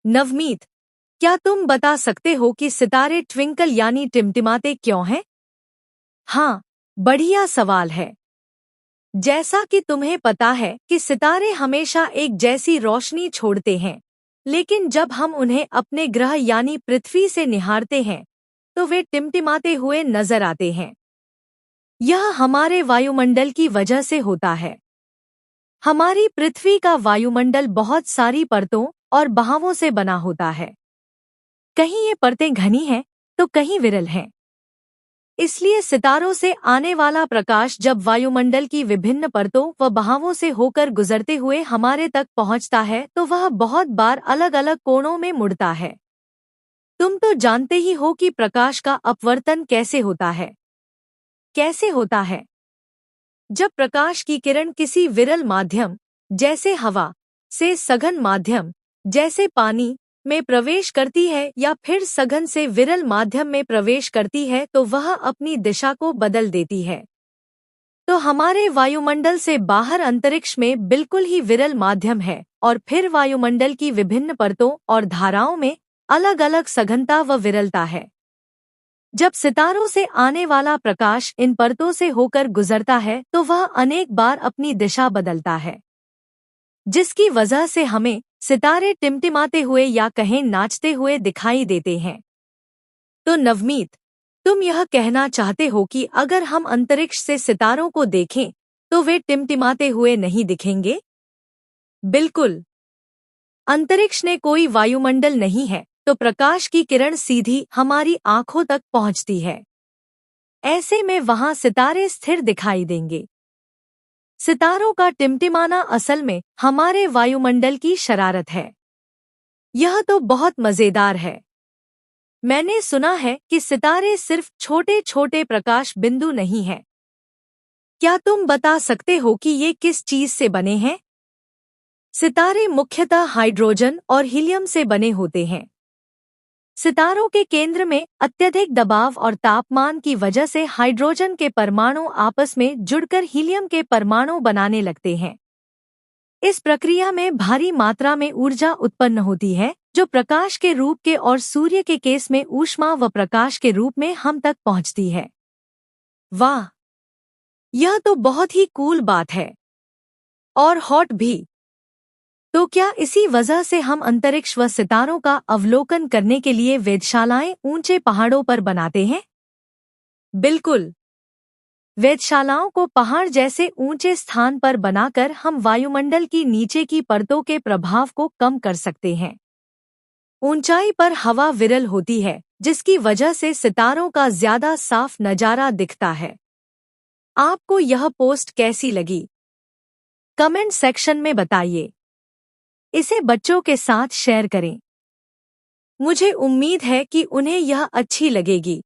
नवमीत, क्या तुम बता सकते हो कि सितारे ट्विंकल यानी टिमटिमाते क्यों हैं? हाँ, बढ़िया सवाल है। जैसा कि तुम्हें पता है कि सितारे हमेशा एक जैसी रोशनी छोड़ते हैं, लेकिन जब हम उन्हें अपने ग्रह यानी पृथ्वी से निहारते हैं, तो वे टिमटिमाते हुए नजर आते हैं। यह हमारे वायुमंडल की वजह से होता है। हमारी पृथ्वी का वायुमंडल बहुत सारी परतों और बहावों से बना होता है। कहीं ये परतें घनी हैं, तो कहीं विरल हैं। इसलिए सितारों से आने वाला प्रकाश जब वायुमंडल की विभिन्न परतों व बहावों से होकर गुजरते हुए हमारे तक पहुंचता है तो वह बहुत बार अलग अलग कोणों में मुड़ता है। तुम तो जानते ही हो कि प्रकाश का अपवर्तन कैसे होता है। कैसे होता है? जब प्रकाश की किरण किसी विरल माध्यम, जैसे हवा, से सघन माध्यम, जैसे पानी, में प्रवेश करती है या फिर सघन से विरल माध्यम में प्रवेश करती है तो वह अपनी दिशा को बदल देती है। तो हमारे वायुमंडल से बाहर अंतरिक्ष में बिल्कुल ही विरल माध्यम है और फिर वायुमंडल की विभिन्न परतों और धाराओं में अलग अलग सघनता व विरलता है। जब सितारों से आने वाला प्रकाश इन परतों से होकर गुजरता है तो वह अनेक बार अपनी दिशा बदलता है, जिसकी वजह से हमें सितारे टिमटिमाते हुए या कहें नाचते हुए दिखाई देते हैं। तो नवमीत, तुम यह कहना चाहते हो कि अगर हम अंतरिक्ष से सितारों को देखें तो वे टिमटिमाते हुए नहीं दिखेंगे? बिल्कुल। अंतरिक्ष में कोई वायुमंडल नहीं है, तो प्रकाश की किरण सीधी हमारी आंखों तक पहुंचती है। ऐसे में वहां सितारे स्थिर दिखाई देंगे। सितारों का टिमटिमाना असल में हमारे वायुमंडल की शरारत है। यह तो बहुत मजेदार है। मैंने सुना है कि सितारे सिर्फ छोटे छोटे प्रकाश बिंदु नहीं हैं। क्या तुम बता सकते हो कि ये किस चीज से बने हैं? सितारे मुख्यतः हाइड्रोजन और हीलियम से बने होते हैं। सितारों के केंद्र में अत्यधिक दबाव और तापमान की वजह से हाइड्रोजन के परमाणु आपस में जुड़कर हीलियम के परमाणु बनाने लगते हैं। इस प्रक्रिया में भारी मात्रा में ऊर्जा उत्पन्न होती है, जो प्रकाश के रूप के और सूर्य के केस में ऊष्मा व प्रकाश के रूप में हम तक पहुंचती है। वाह! यह तो बहुत ही कूल बात है। और हॉट भी। तो क्या इसी वजह से हम अंतरिक्ष व सितारों का अवलोकन करने के लिए वेधशालाएं ऊंचे पहाड़ों पर बनाते हैं? बिल्कुल। वेधशालाओं को पहाड़ जैसे ऊंचे स्थान पर बनाकर हम वायुमंडल की नीचे की परतों के प्रभाव को कम कर सकते हैं। ऊंचाई पर हवा विरल होती है, जिसकी वजह से सितारों का ज्यादा साफ नजारा दिखता है। आपको यह पोस्ट कैसी लगी? कमेंट सेक्शन में बताइए। इसे बच्चों के साथ शेयर करें। मुझे उम्मीद है कि उन्हें यह अच्छी लगेगी।